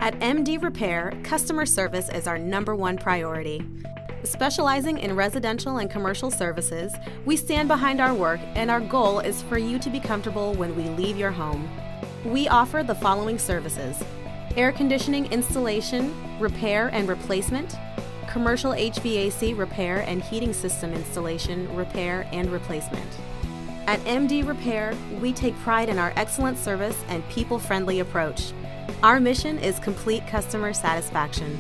At MD Repair, customer service is our #1 priority. Specializing in residential and commercial services, we stand behind our work, and our goal is for you to be comfortable when we leave your home. We offer the following services: air conditioning installation, repair and replacement, commercial HVAC repair and heating system installation, repair and replacement. At MD Repair, we take pride in our excellent service and people-friendly approach. Our mission is complete customer satisfaction.